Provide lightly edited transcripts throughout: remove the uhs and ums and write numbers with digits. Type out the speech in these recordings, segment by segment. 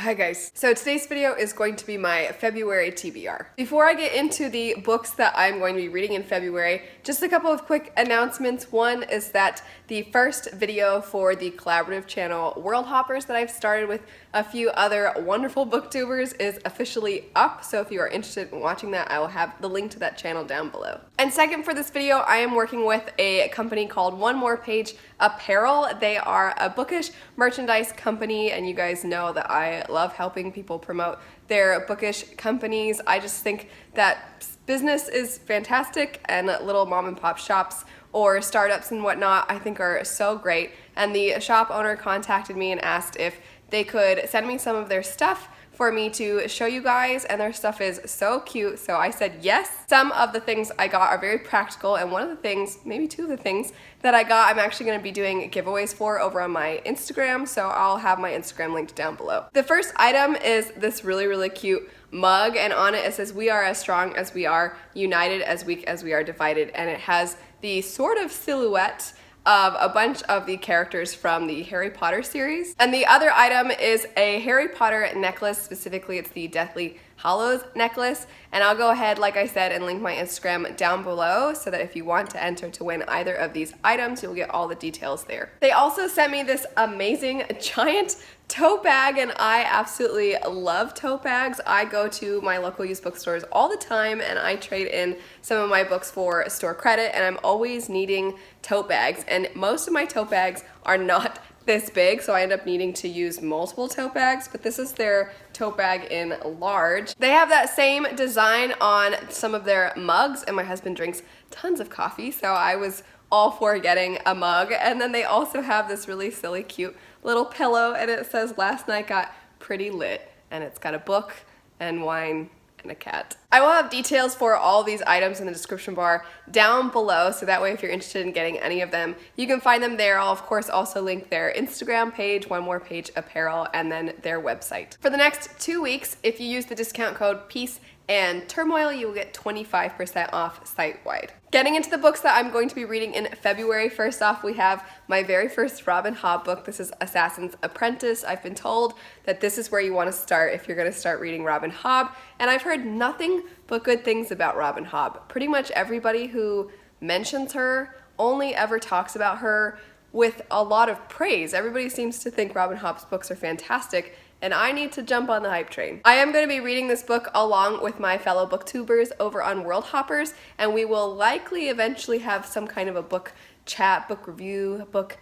Hi guys. So today's video is going to be my February TBR. Before I get into the books that I'm going to be reading in February, just a couple of quick announcements. One is that the first video for the collaborative channel World Hoppers that I've started with a few other wonderful booktubers is officially up. So if you are interested in watching that, I will have the link to that channel down below. And second, for this video, I am working with a company called One More Page Apparel. They are a bookish merchandise company, and you guys know that I love helping people promote their bookish companies. I just think that business is fantastic, and little mom and pop shops or startups and whatnot I think are so great. And the shop owner contacted me and asked if they could send me some of their stuff for me to show you guys, and their stuff is so cute, so I said yes. Some of the things I got are very practical, and one of the things, maybe two of the things that I got, I'm actually going to be doing giveaways for over on my Instagram, so I'll have my Instagram linked down below. The first item is this really cute mug, and on it says, "We are as strong as we are, united as weak as we are divided," and it has the sort of silhouette of a bunch of the characters from the Harry Potter series. And the other item is a Harry Potter necklace. Specifically, it's the Deathly Hallows necklace. And I'll go ahead, like I said, and link my Instagram down below so that if you want to enter to win either of these items, you'll get all the details there. They also sent me this amazing giant tote bag, and I absolutely love tote bags. I go to my local used bookstores all the time, and I trade in some of my books for store credit, and I'm always needing tote bags, and most of my tote bags are not this big, so I end up needing to use multiple tote bags, but this is their tote bag in large. They have that same design on some of their mugs, and my husband drinks tons of coffee, so I was all for getting a mug. And then they also have this really silly cute little pillow, and it says, "Last night got pretty lit," and it's got a book and wine and a cat. I will have details for all these items in the description bar down below, so that way if you're interested in getting any of them, you can find them there. I'll of course also link their Instagram page, One More Page Apparel, and then their website. For the next 2 weeks, if you use the discount code PEACE and Turmoil, you will get 25% off site-wide. Getting into the books that I'm going to be reading in February, first off, we have my very first Robin Hobb book. This is Assassin's Apprentice. I've been told that this is where you want to start if you're going to start reading Robin Hobb, and I've heard nothing but good things about Robin Hobb. Pretty much everybody who mentions her only ever talks about her with a lot of praise. Everybody seems to think Robin Hobb's books are fantastic, and I need to jump on the hype train. I am going to be reading this book along with my fellow booktubers over on World Hoppers, and we will likely eventually have some kind of a book chat, book review, book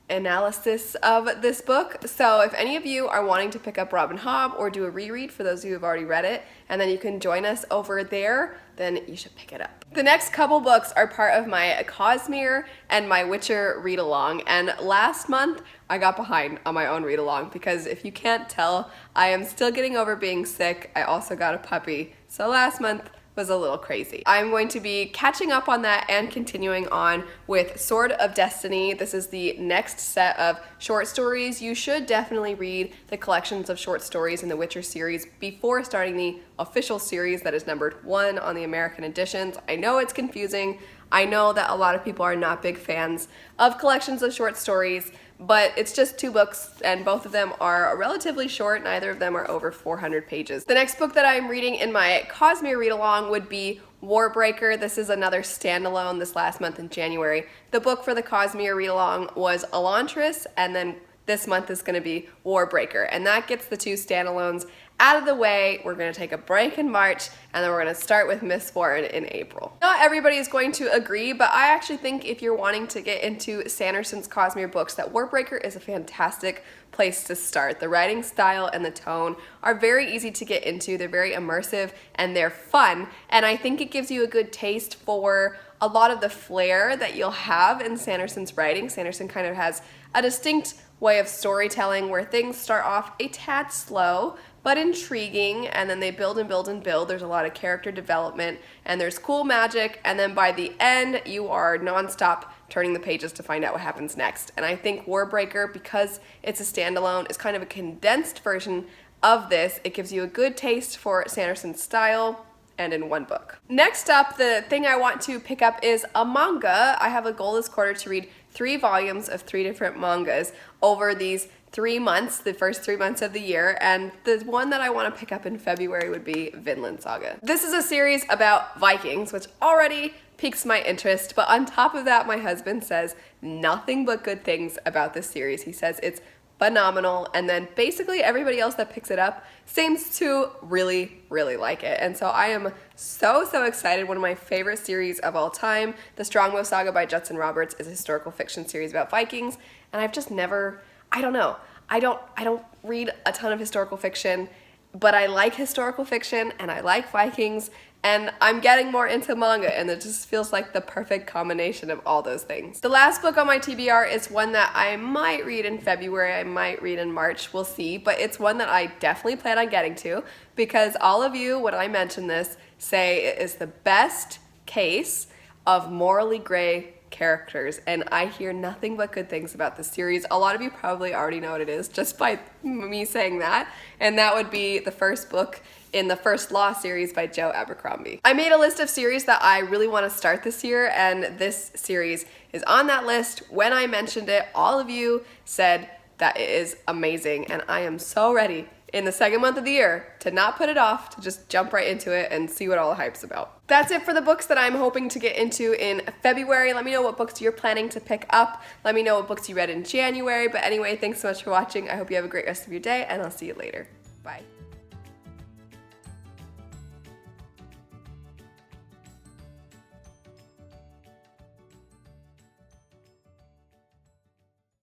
analysis of this book. So if any of you are wanting to pick up Robin Hobb or do a reread, for those of you who have already read it, and then you can join us over there, then you should pick it up. The next couple books are part of my Cosmere and my Witcher read-along, and last month I got behind on my own read-along because if you can't tell, I am still getting over being sick. I also got a puppy, so last month was a little crazy. I'm going to be catching up on that and continuing on with Sword of Destiny. This is the next set of short stories. You should definitely read the collections of short stories in the Witcher series before starting the official series that is numbered 1 on the American editions. I know it's confusing. I know that a lot of people are not big fans of collections of short stories, but it's just 2 books, and both of them are relatively short. Neither of them are over 400 pages. The next book that I'm reading in my Cosmere read-along would be Warbreaker. This is another standalone this last month in January. The book for the Cosmere read-along was Elantris, and then this month is going to be Warbreaker, and that gets the 2 standalones out of the way. We're going to take a break in March, and then we're going to start with Mistborn in April. Not everybody is going to agree, but I actually think if you're wanting to get into Sanderson's Cosmere books, that Warbreaker is a fantastic place to start. The writing style and the tone are very easy to get into. They're very immersive and they're fun, and I think it gives you a good taste for a lot of the flair that you'll have in Sanderson's writing. Sanderson kind of has a distinct way of storytelling where things start off a tad slow but intriguing, and then they build and build and build. There's a lot of character development, and there's cool magic, and then by the end you are nonstop turning the pages to find out what happens next. And I think Warbreaker, because it's a standalone, is kind of a condensed version of this. It gives you a good taste for Sanderson's style, and in one book. Next up, the thing I want to pick up is a manga. I have a goal this quarter to read 3 volumes of 3 different mangas over these 3 months, the first 3 months of the year, and the one that I want to pick up in February would be Finland Saga. This is a series about Vikings, which already piques my interest, but on top of that, my husband says nothing but good things about this series. He says it's phenomenal, and then basically everybody else that picks it up seems to really, really like it. And so I am so excited. One of my favorite series of all time, the Strongbow Saga by Judson Roberts, is a historical fiction series about Vikings, and I've just never, I don't know, I don't read a ton of historical fiction, but I like historical fiction and I like Vikings, and I'm getting more into manga, and it just feels like the perfect combination of all those things. The last book on my TBR is one that I might read in February, I might read in March, we'll see, but it's one that I definitely plan on getting to because all of you, when I mention this, say it is the best case of morally gray characters, and I hear nothing but good things about this series. A lot of you probably already know what it is just by me saying that, and that would be the first book in the First Law series by Joe Abercrombie. I made a list of series that I really want to start this year, and this series is on that list. When I mentioned it, all of you said that it is amazing, and I am so ready in the second month of the year to not put it off, to just jump right into it and see what all the hype's about. That's it for the books that I'm hoping to get into in February. Let me know what books you're planning to pick up. Let me know what books you read in January. But anyway, thanks so much for watching. I hope you have a great rest of your day, and I'll see you later. Bye.